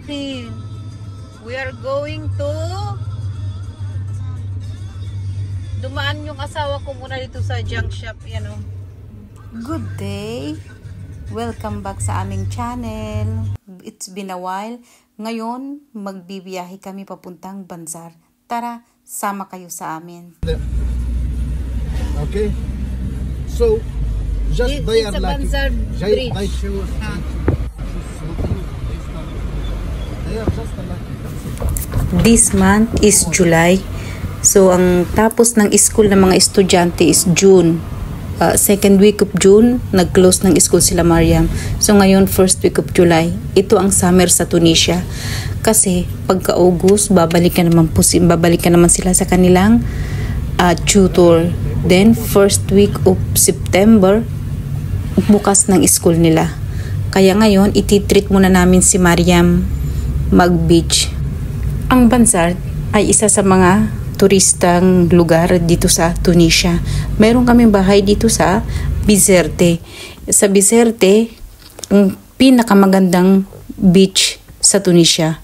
natin. We are going to dumaan yung asawa ko muna dito sa junk shop. Yan o. Good day. Welcome back sa aming channel. It's been a while. Ngayon, magbibiyahe kami papuntang Banzar. Tara, sama kayo sa amin. Okay. So, just they are like Banzar Bridge. They are just like This month is July. So, ang tapos ng school ng mga estudyante is June. Second week of June, nag-close ng school sila, Mariam. So, ngayon, first week of July. Ito ang summer sa Tunisia. Kasi, pagka-August, babalikan naman sila sa kanilang tutor. Then, first week of September, bukas ng school nila. Kaya ngayon, ititreat muna namin si Mariam mag-beach. Ang Banzar ay isa sa mga turistang lugar dito sa Tunisia. Meron kaming bahay dito sa Bizerte. Sa Bizerte, ang pinakamagandang beach sa Tunisia.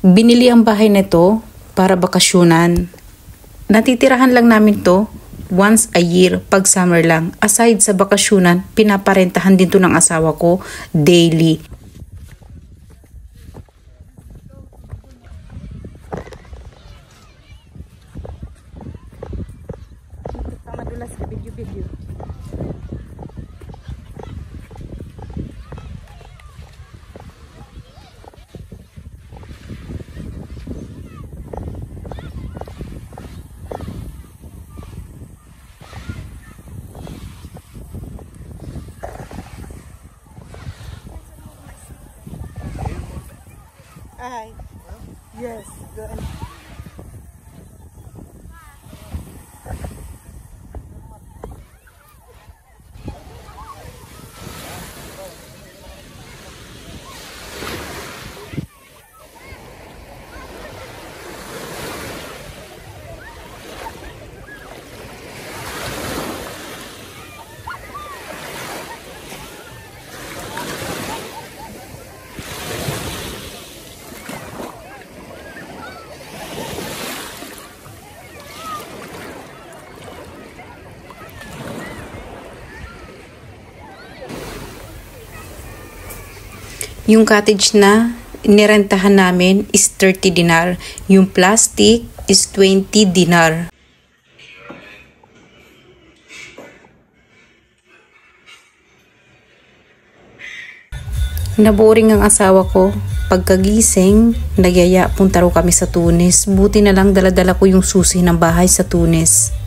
Binili ang bahay nito para bakasyonan. Natitirahan lang namin to once a year pag summer lang. Aside sa bakasyonan, pinaparentahan din to ng asawa ko daily. Madulas ka video. Hi. Yes, go ahead. Yung cottage na nirentahan namin is 30 dinar. Yung plastic is 20 dinar. Naboring ang asawa ko. Pagkagising, nagyaya punta raw kami sa Tunis. Buti na lang dala-dala ko yung susi ng bahay sa Tunis.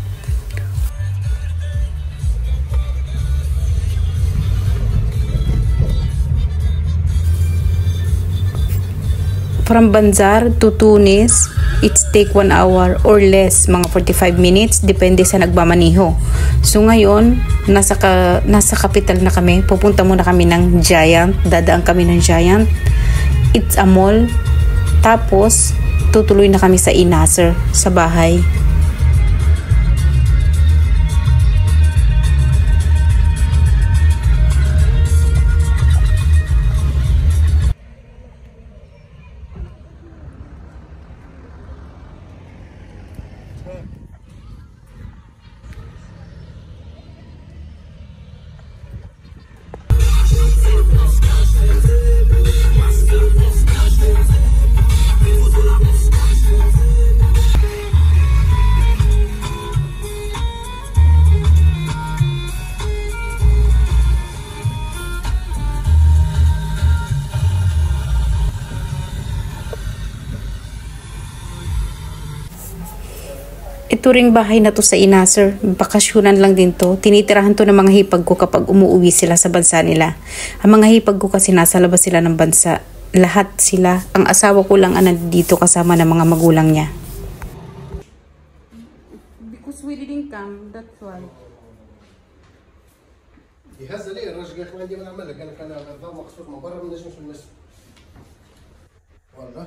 From Banzar to Tunis, it's take 1 hour or less, mga 45 minutes, depende sa nagmamaniho. So ngayon, nasa capital na kami, pupunta muna kami ng Giant, dadaan kami ng Giant. It's a mall. Tapos, tutuloy na kami sa Inasser, sa bahay. Ito ring bahay na to sa Inasser. Bakasyonan lang din to. Tinitirahan to ng mga hipag ko kapag umuwi sila sa bansa nila. Ang mga hipag ko kasi nasa labas sila ng bansa. Lahat sila. Ang asawa ko lang ang nandito kasama ng mga magulang niya. Because we didn't come, that's why. يهز لي الراجل قال لك ما عندي ما نعمل لك، قال لك انا الضوء مخصوص من برا ما نجمش نلمس. والله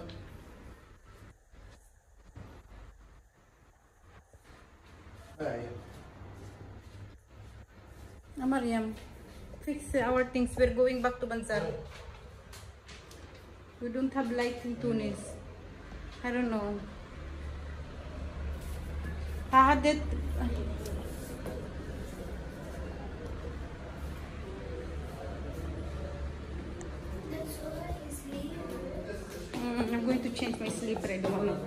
Mariam, fix our things. We're going back to Banzar. We don't have light in Tunis. I don't know. Hahadet. I'm going to change my sleeper. I don't know.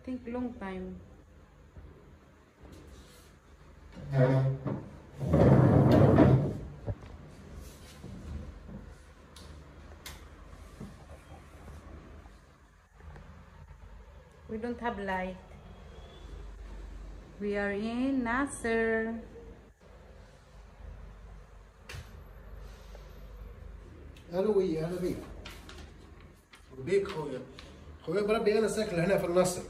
Think long time. We don't have light. We are in Nasser. اهلا ويا اهلا بيك. بيك خويا. خويا بربي انا ساكن هنا في النصر.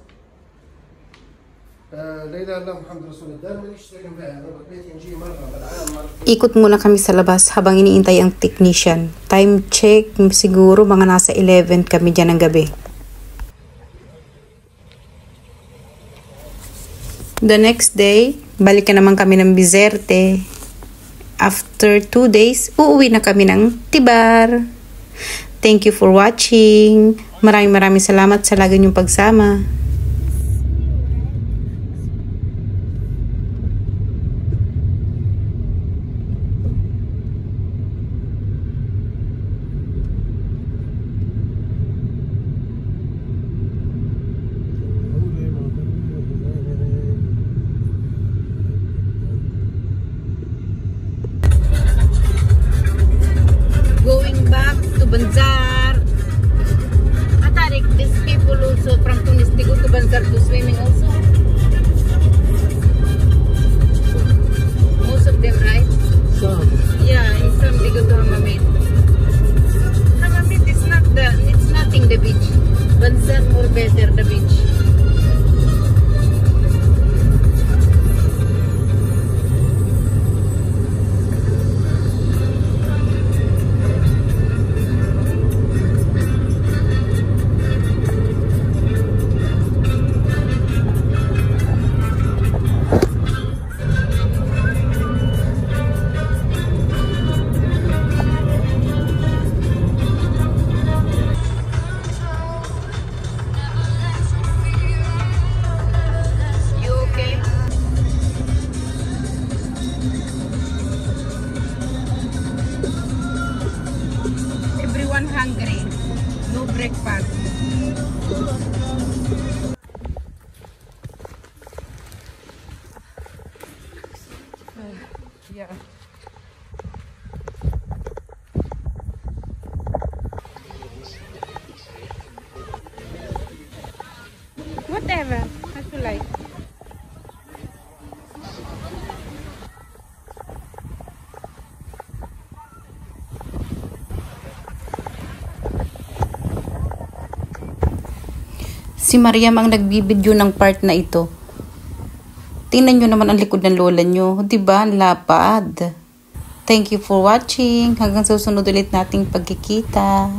لا اله الا الله محمد رسول الله. مانيش ساكن فيها، انا بيتي نجي مره بالعام مرة. Ikot muna kami sa labas habang iniintay ang technician. Time check, siguro mga nasa 11 kami dyan ng gabi. The next day, balik naman kami ng Bizerte. After 2 days, uuwi na kami ng Tibar. Thank you for watching. Maraming salamat sa lagi niyong pagsama. Going back to Banzar. Atarik, these people also from Tunis, they go to Banzar to swimming also. Most of them, right? Some. Yeah, and some they go to Hammamet. Hammamet is not it's nothing the beach. Banzar more better the beach. Hungry, no breakfast. Yeah. Whatever, as you like. Si Mariam ang nagbibideo ng part na ito. Tingnan nyo naman ang likod ng lola nyo. Diba? Ang lapad. Thank you for watching. Hanggang susunod ulit nating pagkikita.